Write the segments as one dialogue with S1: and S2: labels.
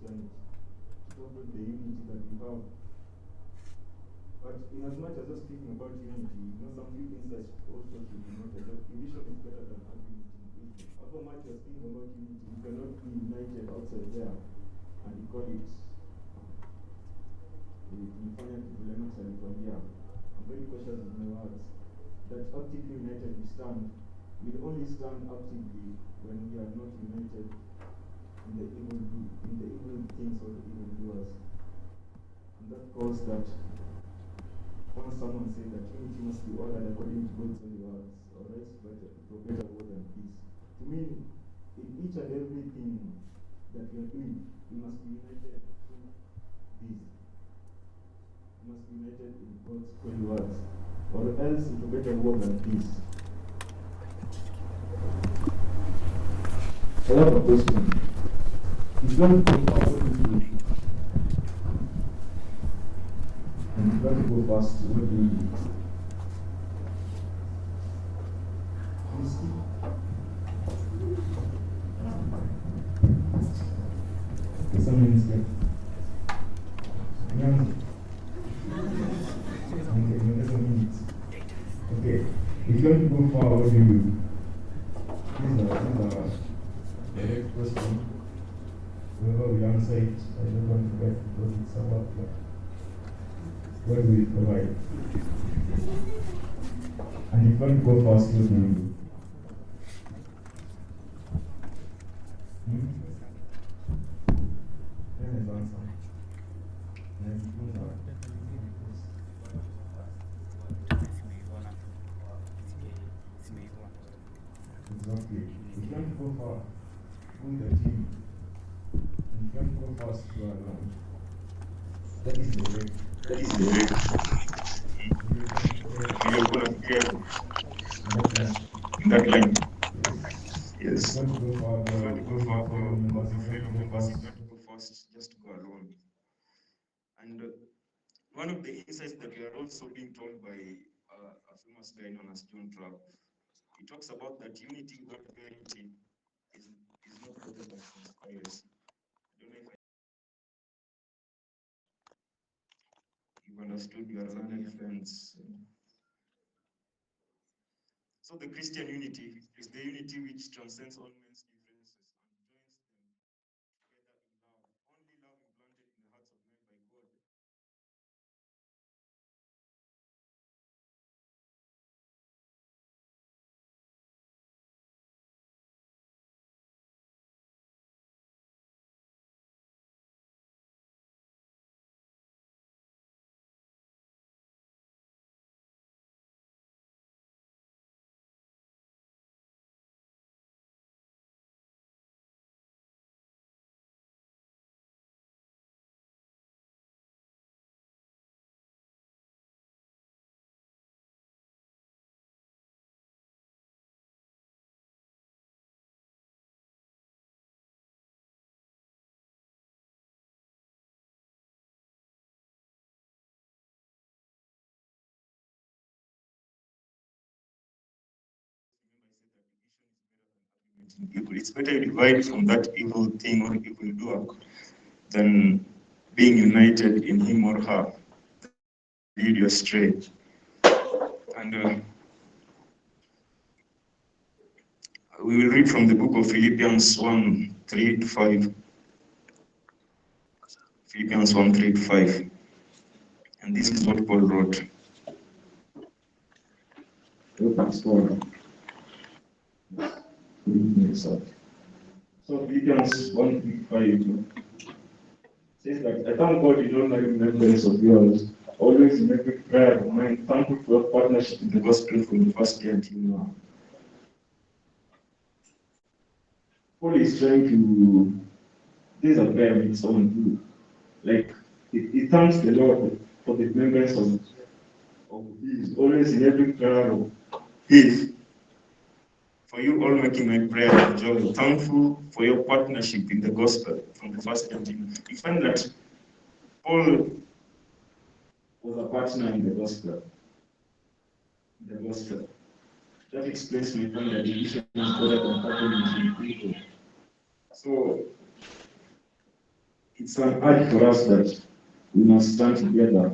S1: Christianity, topple the unity that we have. But in as much as just speaking about unity, some few things that also should be noted. That division is better than argument in wisdom. However much you're speaking about unity, you cannot be united outside there, and you call it Lenox and I'm very cautious with my words. That actively united we stand. We'll only stand actively when we are not united in the evil things or the evil doers. And that calls that once someone said that unity must be ordered according to God's holy words, or else for better word and peace. To me, in each and everything that we are doing, we must be united through this. We must be united in God's holy words, or else it will better word and peace. I have a question. If you want to go fast, what do you do? And if you want to go fast, what do you do? Some minutes left. Okay, if you want to go far, what do you do? These are direct question. Whoever will answer it, I don't want to get because it's about what will it provide. And if you want to go fast, what do you do? Let's answer. Let's move on. Exactly. If you want to go far, go with the team. And if you want to go fast, go alone. That is the way. You're going to get in that line. Yes. If you want to go far, go members. If you want to go fast, just go alone. And one of the insights that we are also being told by a famous guy known as John Trapp, he talks about that unity without unity is not better than conspiracy. I don't know if you've understood your learned friends. So the Christian unity is the unity which transcends all men's differences and joins them together in love. Only love implanted in the hearts of men by God. Evil. It's better you divide from that evil thing or evil doer than being united in him or her. Lead you astray. And we will read from the book of Philippians 1:3-5. Philippians 1:3-5. And this is what Paul wrote. So Philippians 1:5 says that I thank God in all my remembrance of yours, always in every prayer of mine, thankful for your partnership in the gospel from the first day until now. Paul is trying to, this is a prayer of his own too. Like, he thanks the Lord for the remembrance of his, always in every prayer of his. For you all making my prayer of joy, thankful for your partnership in the gospel from the first day until now. You find that Paul was a partner in the gospel. That explains my point that division is better than coupling between people. So, it's an urge for us that we must stand together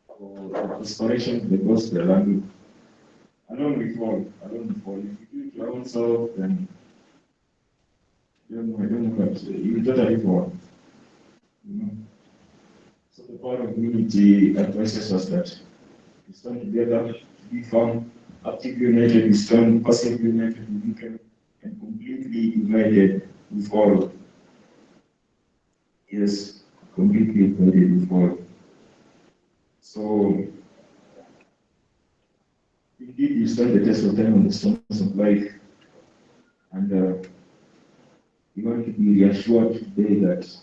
S1: for the restoration of the gospel, and alone we fall. If you do it your own self, then I don't know, but you totally fall. You know? So the power of unity advises us that we stand together, be firm, actively united we stand, passively united we weaken, and completely united we fall. Yes, completely united we fall. So indeed you stand the test of time on the storms of life, and you want to be reassured today that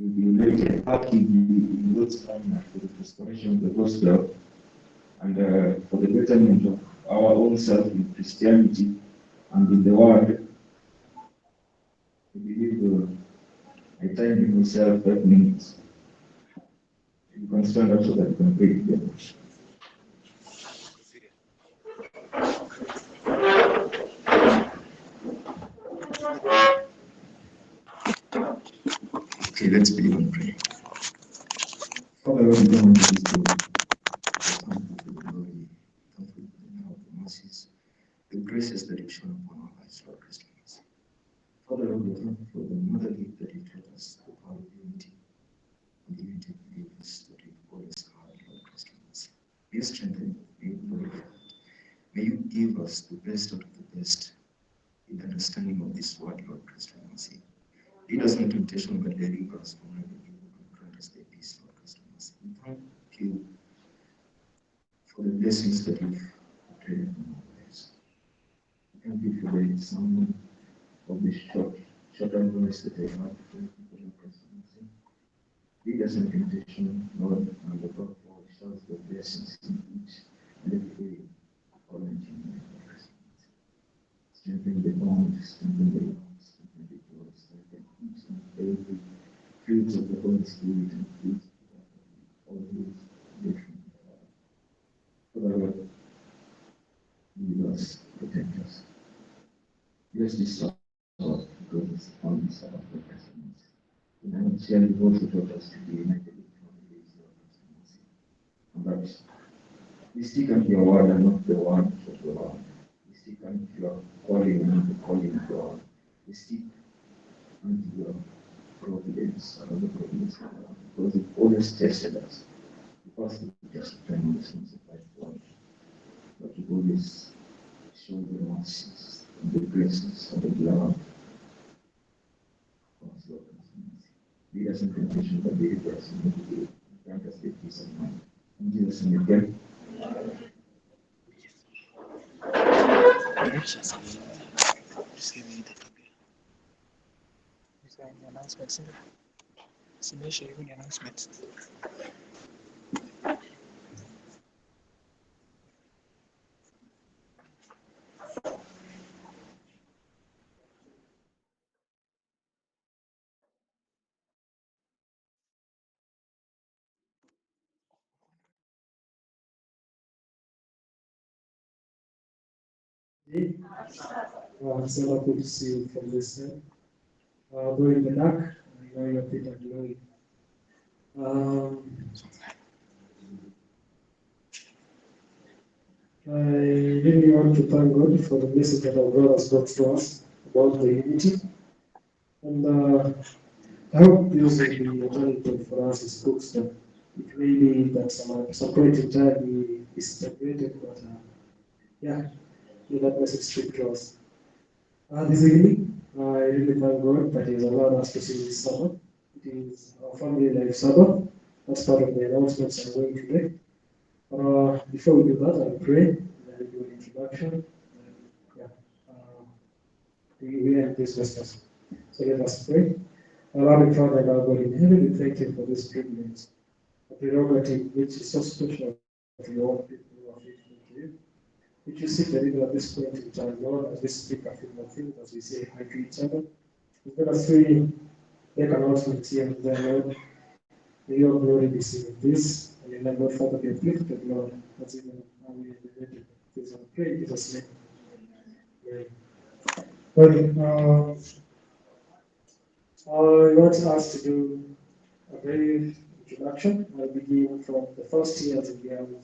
S1: you'll be united actively in God's plan for the restoration of the gospel and for the betterment of our own self in Christianity and in the world. I believe I timed myself 5 minutes. You can stand up so that you can pray together. Okay, let's begin and pray. Father, Lord, we come into this day. Thank you for the glory. Thank you for the love, the mercies, the graces that you shown upon our lives, Lord Christians. Father, Lord, we thank you for the motherly that you taught us, the power of unity, and the unity of believers that you've always had, Lord Christians. May you strengthen, may you glorify, may you give us the best out of the best in the understanding of this word, Lord Christians. Lead us not to temptation, but deliver us from evil, and grant us the peace, Lord Christians. We thank you for the blessings that you've prayed in our lives. Thank you for the sound of this shorter voice that I have for people in presidency. Lead us in temptation, Lord, and the God for ourselves the blessings in each and every area of our life. Strengthen the bond, strengthen the love, strengthen the joy, strengthen each and every fruits of the Holy Spirit and fruits of all those different. Father, Lord, lead us, protect us. Bless this Sabbath, because it's on the Sabbath of Christmas. And I would share you've also taught us to be united in families of Christmas. And that we stick unto your word and not the word of the world. We stick unto your calling and not the calling of the world. We stick unto your providence and not the providence of the world. Because it always tested us. Because we just depend on the sins of life, Lord. But you always show the mercies and the graces and the love of us, Lord. Lead us in temptation, but deliver us from evil. Grant us the peace of mind. In Jesus' name we pray.
S2: So happy to see you from this side. Go in the dark, I know your feet are glowing. I really want to thank God for the message that our God has brought to us about the unity. And I hope this will be alternative for us as books that it may be that some point in time we separated, but yeah, may that message speak to us. This evening, I really thank God that He has allowed us to see this Sabbath. It is our family life Sabbath. That's part of the announcements I'm going to make. Before we do that, I'll pray, and then do an introduction. Yeah, we end this business. So let us pray. Our loving Father and our God in heaven, we thank you for this privilege, a prerogative which is so special to your own people who are faithful to you. Which you see that even at this point in time, Lord, as we speak a few more things, as we say hi to each other, we've got a three make announcements here and there, Lord. May your glory be seen in this, and may Lord Father be uplifted, Lord, as even now we elevated. Please, I pray in Jesus' name. Amen. Well, I want to ask to do a brief introduction. I'll begin from the first years in the